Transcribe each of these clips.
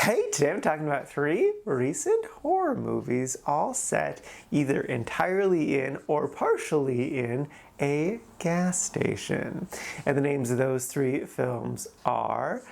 Hey, today I'm talking about 3 recent horror movies all set either entirely in or partially in a gas station. And the names of those 3 films are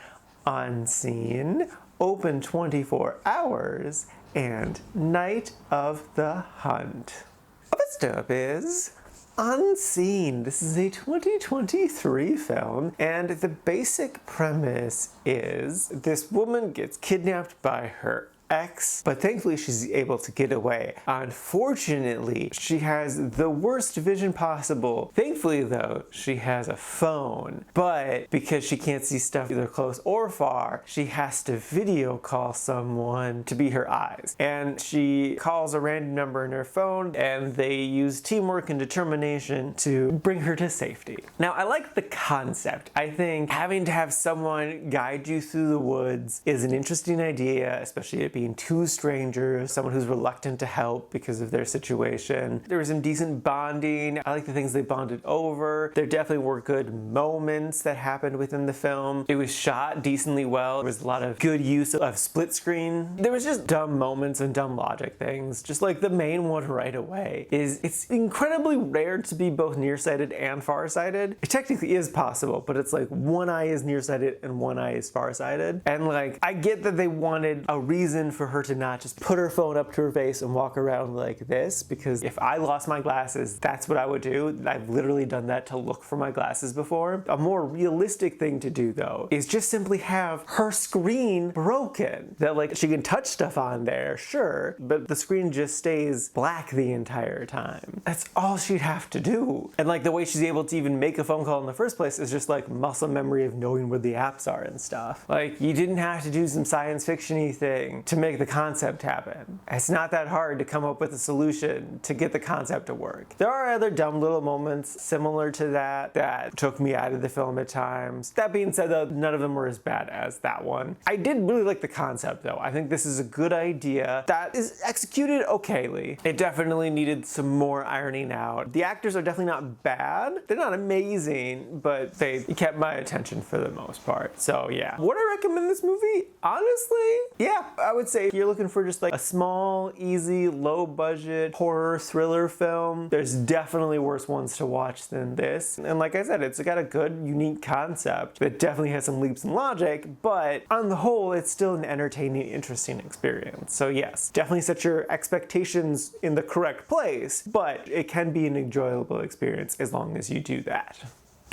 Unseen, Open 24 Hours, and Night of the Hunt. First up is Unseen. This is a 2023 film, and the basic premise is this woman gets kidnapped by her ex, but thankfully she's able to get away. Unfortunately, she has the worst vision possible. Thankfully though, she has a phone, but because she can't see stuff either close or far, she has to video call someone to be her eyes. And she calls a random number in her phone, and they use teamwork and determination to bring her to safety. Now, I like the concept. I think having to have someone guide you through the woods is an interesting idea, especially it being 2 strangers, someone who's reluctant to help because of their situation. There was some decent bonding. I like the things they bonded over. There definitely were good moments that happened within the film. It was shot decently well. There was a lot of good use of split screen. There was just dumb moments and dumb logic things. Just like the main one right away is it's incredibly rare to be both nearsighted and farsighted. It technically is possible, but it's like one eye is nearsighted and one eye is farsighted. And like, I get that they wanted a reason for her to not just put her phone up to her face and walk around like this, because if I lost my glasses, that's what I would do. I've literally done that to look for my glasses before. A more realistic thing to do though is just simply have her screen broken. That like she can touch stuff on there, sure, but the screen just stays black the entire time. That's all she'd have to do. And like the way she's able to even make a phone call in the first place is just like muscle memory of knowing where the apps are and stuff. Like you didn't have to do some science fiction-y thing to make the concept happen. It's not that hard to come up with a solution to get the concept to work. There are other dumb little moments similar to that took me out of the film at times. That being said though, none of them were as bad as that one. I did really like the concept though. I think this is a good idea that is executed okayly. It definitely needed some more ironing out. The actors are definitely not bad. They're not amazing, but they kept my attention for the most part. So yeah. Would I recommend this movie? Honestly, yeah, I would say if you're looking for just like a small, easy, low budget horror thriller film, there's definitely worse ones to watch than this. And like I said, it's got a good, unique concept that definitely has some leaps in logic, but on the whole, it's still an entertaining, interesting experience. So yes, definitely set your expectations in the correct place, but it can be an enjoyable experience as long as you do that.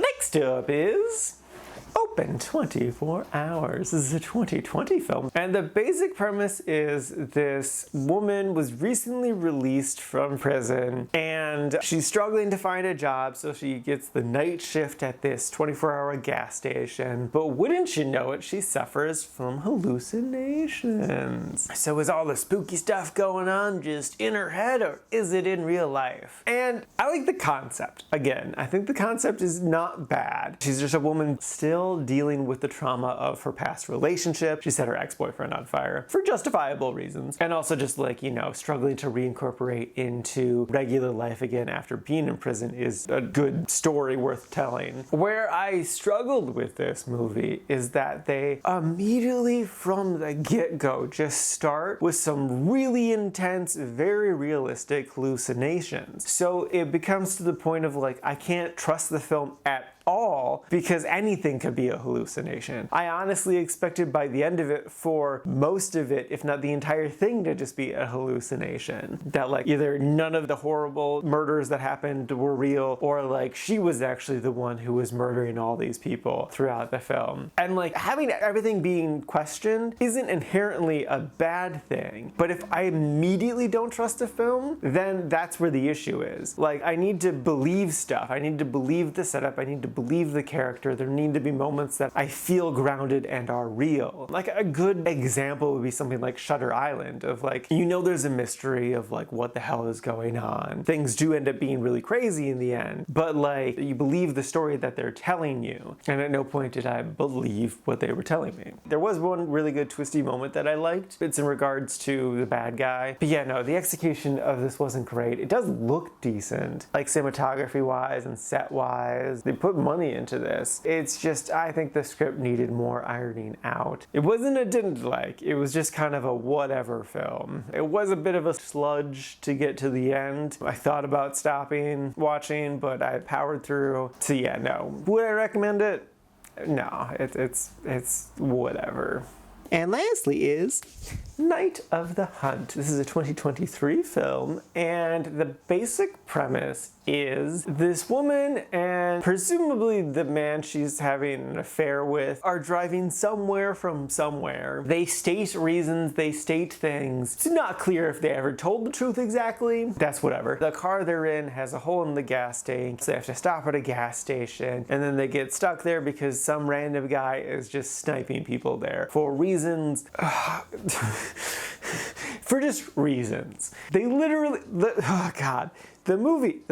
Next up is Open 24 Hours. This is a 2020 film. And the basic premise is this woman was recently released from prison and she's struggling to find a job, so she gets the night shift at this 24-hour gas station. But wouldn't you know it, she suffers from hallucinations. So is all the spooky stuff going on just in her head, or is it in real life? And I like the concept. Again, I think the concept is not bad. She's just a woman still dealing with the trauma of her past relationship. She set her ex-boyfriend on fire for justifiable reasons. And also just like, you know, struggling to reincorporate into regular life again after being in prison is a good story worth telling. Where I struggled with this movie is that they immediately from the get-go just start with some really intense, very realistic hallucinations. So it becomes to the point of like, I can't trust the film at all because anything could be a hallucination. I honestly expected by the end of it for most of it, if not the entire thing, to just be a hallucination. That like either none of the horrible murders that happened were real, or like she was actually the one who was murdering all these people throughout the film. And like having everything being questioned isn't inherently a bad thing, but if I immediately don't trust a film, then that's where the issue is. Like I need to believe stuff. I need to believe the setup. I need to believe the character. There need to be moments that I feel grounded and are real. Like a good example would be something like Shutter Island, of like, you know, there's a mystery of like what the hell is going on. Things do end up being really crazy in the end, but like you believe the story that they're telling you. And at no point did I believe what they were telling me. There was one really good twisty moment that I liked. It's in regards to the bad guy. But yeah, no, the execution of this wasn't great. It does look decent, like cinematography wise and set wise. They put money into this. It's just, I think the script needed more ironing out. It wasn't a didn't like, it was just kind of a whatever film. It was a bit of a sludge to get to the end. I thought about stopping watching, but I powered through. So yeah, no. Would I recommend it? No, it's whatever. And lastly is Night of the Hunt. This is a 2023 film, and the basic premise is this woman and presumably the man she's having an affair with are driving somewhere from somewhere. They state reasons, they state things. It's not clear if they ever told the truth exactly. That's whatever. The car they're in has a hole in the gas tank, so they have to stop at a gas station, and then they get stuck there because some random guy is just sniping people there for reasons. For just reasons. They literally, oh God, the movie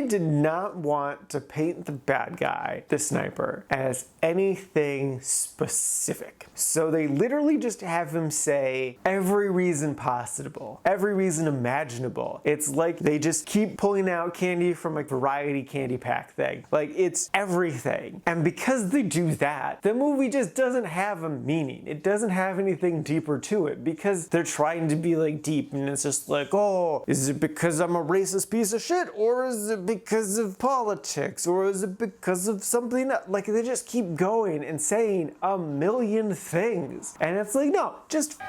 did not want to paint the bad guy, the sniper, as anything specific. So they literally just have him say every reason possible, every reason imaginable. It's like they just keep pulling out candy from a variety candy pack thing. Like, it's everything. And because they do that, the movie just doesn't have a meaning. It doesn't have anything deeper to it because they're trying to be like deep, and it's just like, oh, is it because I'm a racist piece of shit, or is it because of politics, or is it because of something else? Like, they just keep going and saying a million things, and it's like, no, just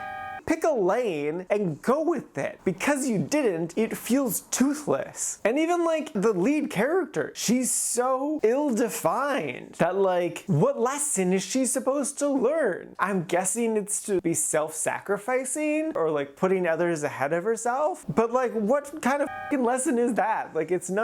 pick a lane and go with it. Because you didn't, it feels toothless. And even like the lead character, she's so ill-defined that like, what lesson is she supposed to learn? I'm guessing it's to be self-sacrificing or like putting others ahead of herself. But like, what kind of fucking lesson is that? Like, it's just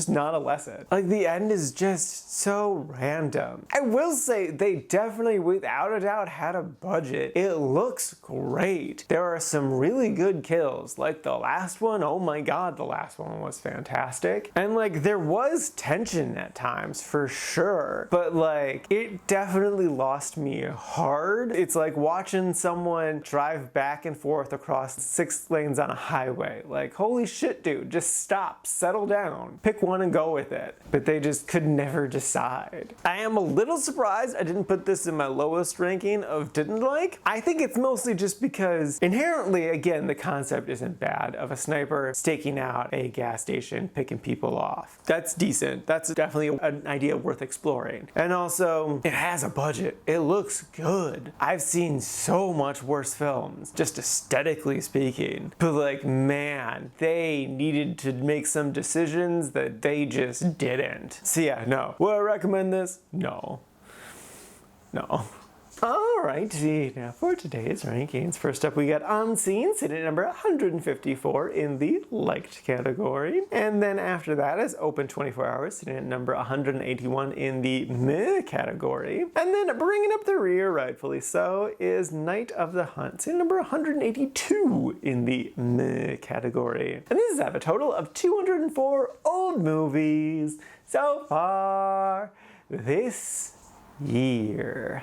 not a lesson. Like, the end is just so random. I will say they definitely, without a doubt, had a budget. It looks great. There are some really good kills. Like the last one, oh my God, the last one was fantastic. And like, there was tension at times for sure, but like, it definitely lost me hard. It's like watching someone drive back and forth across 6 lanes on a highway. Like, holy shit, dude, just stop, settle down, pick one and go with it. But they just could never decide. I am a little surprised I didn't put this in my lowest ranking of didn't like. I think it's mostly just because inherently, again, the concept isn't bad of a sniper staking out a gas station, picking people off. That's decent. That's definitely an idea worth exploring. And also, it has a budget. It looks good. I've seen so much worse films, just aesthetically speaking. But like, man, they needed to make some decisions that they just didn't. So yeah, no. Would I recommend this? No. No. Alrighty, now for today's rankings. First up, we got Unseen, sitting at number 154 in the liked category. And then after that is Open 24 Hours, sitting at number 181 in the meh category. And then bringing up the rear, rightfully so, is Night of the Hunt, sitting at number 182 in the meh category. And these have a total of 204 old movies so far this year.